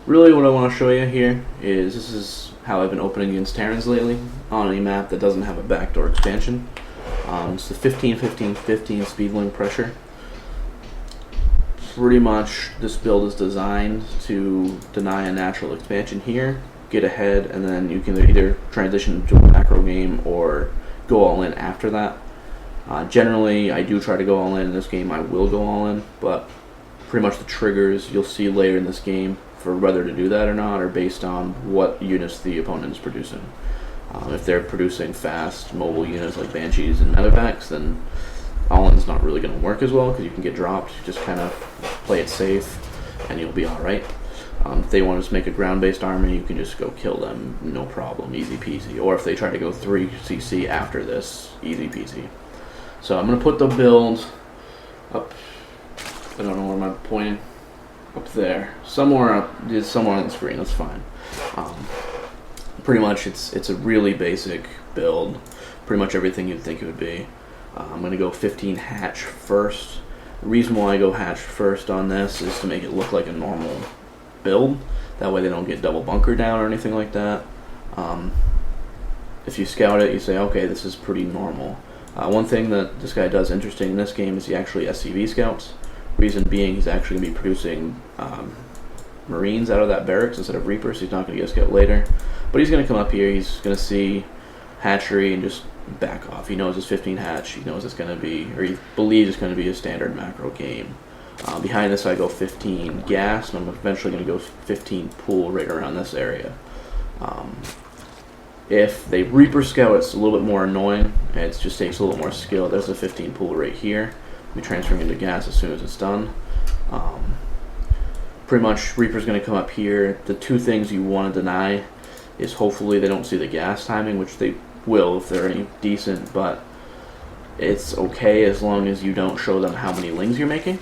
Really what I want to show you here is this is how I've been opening against Terrans lately on a map that doesn't have a backdoor expansion. It's the 15-15-15 Speedling pressure. Pretty much this build is designed to deny a natural expansion here, get ahead, and then you can either transition to a macro game or go all in after that. Generally, I do try to go all in this game. I will go all in, but pretty much the triggers you'll see later in this game for whether to do that or not are based on what units the opponent is producing. If they're producing fast mobile units like Banshees and Medevacs, then all-in's not really going to work as well because you can get dropped. Just kind of play it safe and you'll be alright. If they want to just make a ground-based army, you can just go kill them, no problem, easy peasy. Or if they try to go 3cc after this, easy peasy. So I'm going to put the build up, I don't know where I'm pointing, up there. Somewhere on the screen, that's fine. Pretty much it's a really basic build, pretty much everything you'd think it would be. I'm going to go 15 hatch first. The reason why I go hatch first on this is to make it look like a normal build. That way they don't get double bunker down or anything like that. If you scout it, you say, okay, this is pretty normal. One thing that this guy does interesting in this game is he actually SCV scouts. Reason being, he's actually going to be producing Marines out of that barracks instead of Reapers. He's not going to get a scout later. But he's going to come up here, he's going to see hatchery and just back off. He knows it's 15 hatch, he knows it's going to be, or he believes it's going to be a standard macro game. Behind this I go 15 gas, and I'm eventually going to go 15 pool right around this area. If they Reaper scout, it's a little bit more annoying. It just takes a little more skill. There's a 15 pool right here. We'll be transferring into gas as soon as it's done. Pretty much Reaper's going to come up here. The two things you want to deny is hopefully they don't see the gas timing, which they will if they're any decent, but it's okay as long as you don't show them how many lings you're making.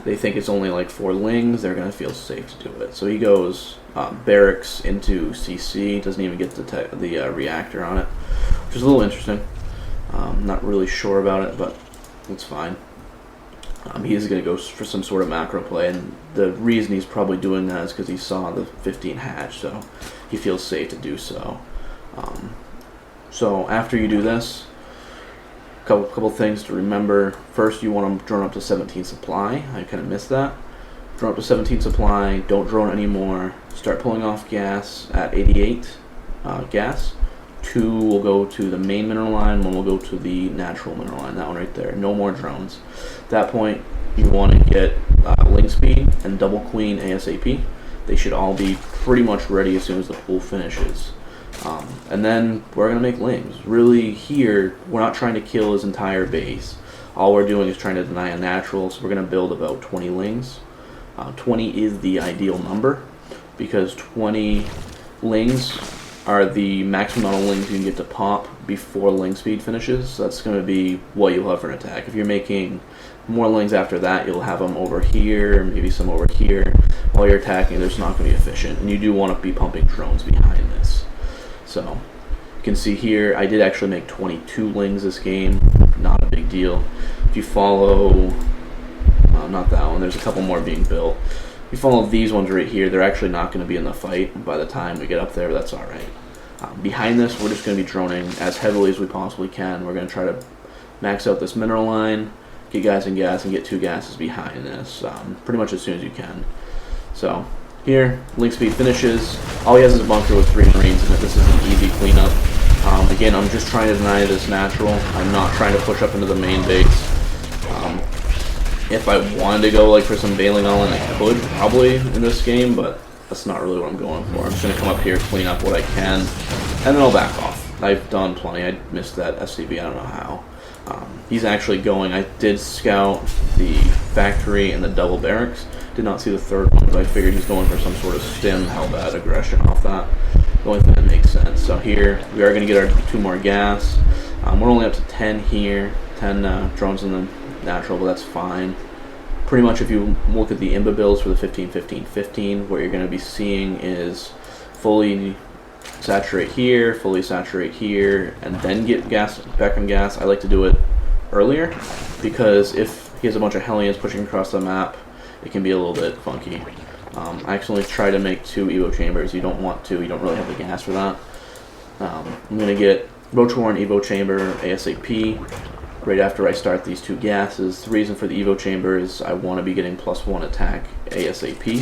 They think it's only like 4 lings, they're going to feel safe to do it. So he goes barracks into CC, doesn't even get the reactor on it, which is a little interesting. Not really sure about it, but it's fine. He is going to go for some sort of macro play, and the reason he's probably doing that is because he saw the 15 hatch, so he feels safe to do so. So after you do this, couple things to remember. First, you want to drone up to 17 supply. I kind of missed that. Drone up to 17 supply, don't drone anymore. Start pulling off gas at 88 gas. 2 will go to the main mineral line, 1 will go to the natural mineral line, that one right there. No more drones. At that point, you want to get Ling Speed and Double Queen ASAP. They should all be pretty much ready as soon as the pool finishes. And then we're going to make lings. Really here, we're not trying to kill his entire base. All we're doing is trying to deny a natural, so we're going to build about 20 lings. 20 is the ideal number because 20 lings are the maximum amount of lings you can get to pop before Ling Speed finishes. So that's going to be what you'll have for an attack. If you're making more lings after that, you'll have them over here, maybe some over here. While you're attacking, they're just not going to be efficient. And you do want to be pumping drones behind this. So you can see here, I did actually make 22 lings this game. Not a big deal. If you follow, not that one, there's a couple more being built. If you follow these ones right here, they're actually not going to be in the fight by the time we get up there, but that's alright. Behind this, we're just going to be droning as heavily as we possibly can. We're going to try to max out this mineral line, get guys in gas, and get 2 gases behind this, pretty much as soon as you can. So here, Ling Speed finishes. All he has is a bunker with 3 Marines in it. This is an easy cleanup. Again, I'm just trying to deny this natural. I'm not trying to push up into the main base. If I wanted to go like for some bailing all in, I could probably in this game, but that's not really what I'm going for. I'm just going to come up here, clean up what I can, and then I'll back off. I've done plenty. I missed that SCV, I don't know how. He's actually going, I did scout the factory and the double barracks. Did not see the third one, but I figured he's going for some sort of stim hellbat aggression off that. The only thing that makes sense. So here, we are going to get our 2 more gas. We're only up to 10 here, 10 drones in the natural, but that's fine. Pretty much if you look at the IMBA builds for the 15-15-15, what you're going to be seeing is fully saturate here, and then get gas back on gas. I like to do it earlier because if he has a bunch of Hellions pushing across the map, it can be a little bit funky. I actually try to make 2 Evo chambers. You don't want to. You don't really have the gas for that. I'm going to get Roach Warren Evo chamber ASAP right after I start these 2 gases. The reason for the Evo chamber is I want to be getting +1 attack ASAP.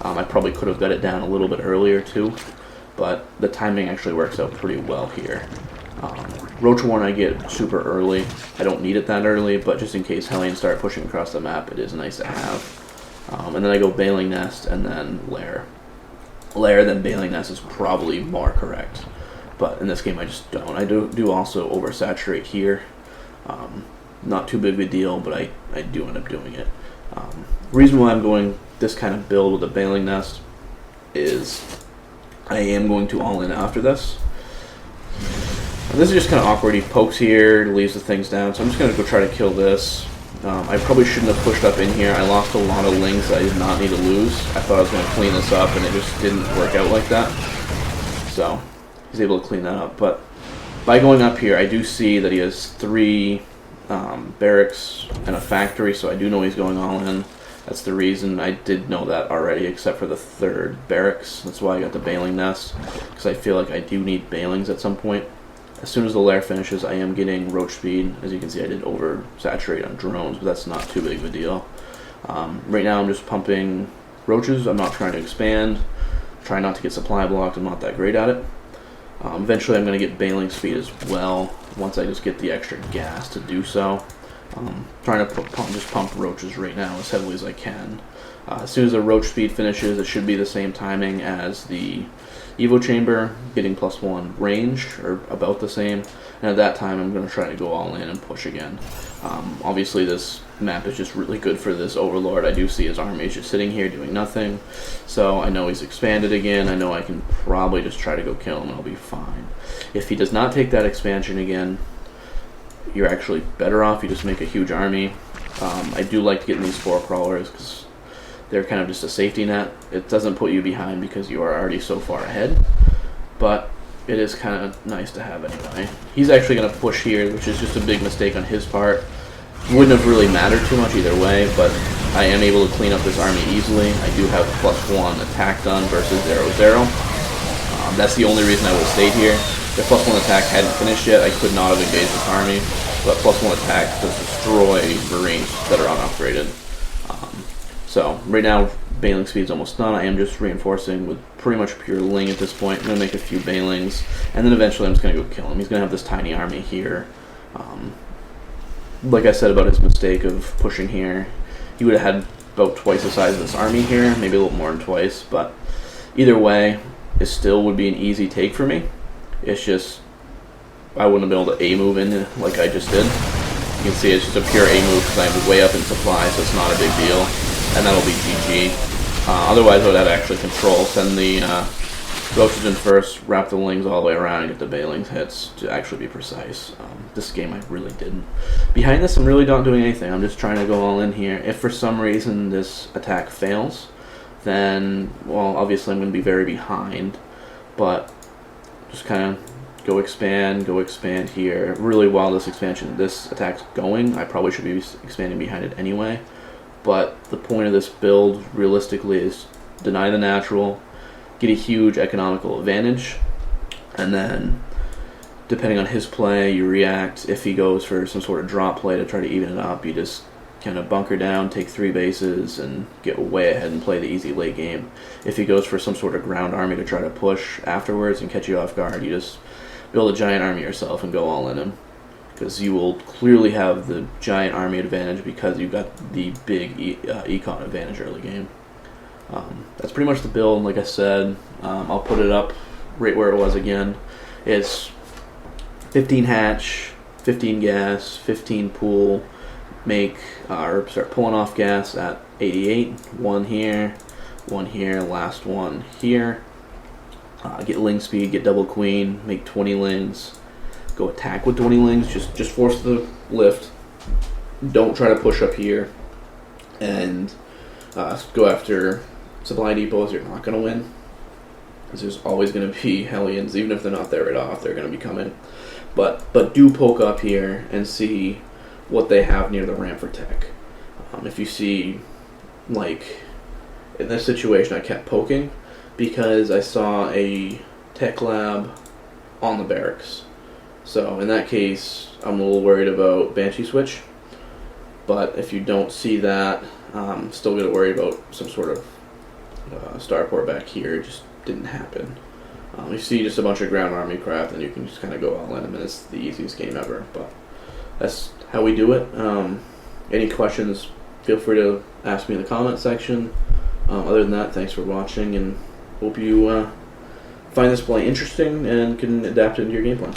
I probably could have got it down a little bit earlier too, but the timing actually works out pretty well here. Roach Warren I get super early. I don't need it that early, but just in case Hellions start pushing across the map, it is nice to have. And then I go Bailing Nest and then Lair. Lair, then Bailing Nest is probably more correct, but in this game I just don't. I do also oversaturate here. Not too big of a deal, but I do end up doing it. Reason why I'm going this kind of build with a Bailing Nest is I am going to all in after this. And this is just kind of awkward. He pokes here, leaves the things down, so I'm just going to go try to kill this. I probably shouldn't have pushed up in here. I lost a lot of lings that I did not need to lose. I thought I was going to clean this up, and it just didn't work out like that. So he's able to clean that up. But by going up here, I do see that he has 3 barracks and a factory, so I do know he's going all in. That's the reason. I did know that already, except for the 3rd barracks. That's why I got the Bailing Nest, because I feel like I do need Bailings at some point. As soon as the lair finishes, I am getting Roach Speed. As you can see, I did oversaturate on drones, but that's not too big of a deal. Right now I'm just pumping roaches. I'm not trying to expand. Trying not to get supply blocked. I'm not that great at it. Eventually I'm going to get Bailing Speed as well, once I just get the extra gas to do so. Trying to just pump roaches right now as heavily as I can. As soon as the Roach Speed finishes, it should be the same timing as the Evo chamber, getting +1 range, or about the same. And at that time, I'm going to try to go all in and push again. Obviously, this map is just really good for this Overlord. I do see his army is just sitting here doing nothing. So I know he's expanded again. I know I can probably just try to go kill him and I'll be fine. If he does not take that expansion again, you're actually better off. You just make a huge army. I do like getting these 4 crawlers because they're kind of just a safety net. It doesn't put you behind because you are already so far ahead, but it is kind of nice to have anyway. He's actually going to push here, which is just a big mistake on his part. Wouldn't have really mattered too much either way, but I am able to clean up this army easily. I do have +1 attack done versus 0-0. That's the only reason I would have stayed here. If +1 attack hadn't finished yet, I could not have engaged this army, but +1 attack does destroy Marines that are unupgraded. So right now, Bailing Speed's almost done. I am just reinforcing with pretty much pure Ling at this point. I'm going to make a few Bailings, and then eventually I'm just going to go kill him. He's going to have this tiny army here. Like I said about his mistake of pushing here, he would have had about twice the size of this army here, maybe a little more than twice, but either way, it still would be an easy take for me. It's just, I wouldn't have been able to A-move in like I just did. You can see it's just a pure A-move because I'm way up in supply, so it's not a big deal. And that'll be GG. Otherwise, I would have actually control. Send the roaches in first, wrap the Lings all the way around, and get the Bailings hits to actually be precise. This game I really didn't. Behind this, I'm really not doing anything. I'm just trying to go all in here. If for some reason this attack fails, then, well, obviously I'm going to be very behind. But just kind of go expand here. Really, while this attack's going, I probably should be expanding behind it anyway. But the point of this build, realistically, is deny the natural, get a huge economical advantage, and then, depending on his play, you react. If he goes for some sort of drop play to try to even it up, you just kind of bunker down, take 3 bases, and get way ahead and play the easy late game. If he goes for some sort of ground army to try to push afterwards and catch you off guard, you just build a giant army yourself and go all in him. Because you will clearly have the giant army advantage because you've got the big econ advantage early game. That's pretty much the build. Like I said, I'll put it up right where it was again. It's 15 hatch, 15 gas, 15 pool. Or start pulling off gas at 88. One here, last one here. Get Ling Speed, get double queen, make 20 Lings. Go attack with 20 Lings, just force the lift. Don't try to push up here. And go after supply depots. You're not going to win. Because there's always going to be Hellions, even if they're not there right off, they're going to be coming. But do poke up here and see what they have near the ramp for tech. If you see, like, in this situation I kept poking because I saw a tech lab on the barracks. So in that case, I'm a little worried about Banshee Switch. But if you don't see that, still got to worry about some sort of starport back here. It just didn't happen. You see just a bunch of ground army craft, and you can just kind of go all in, and it's the easiest game ever. But that's how we do it. Any questions, feel free to ask me in the comment section. Other than that, thanks for watching, and hope you find this play interesting and can adapt it into your gameplay.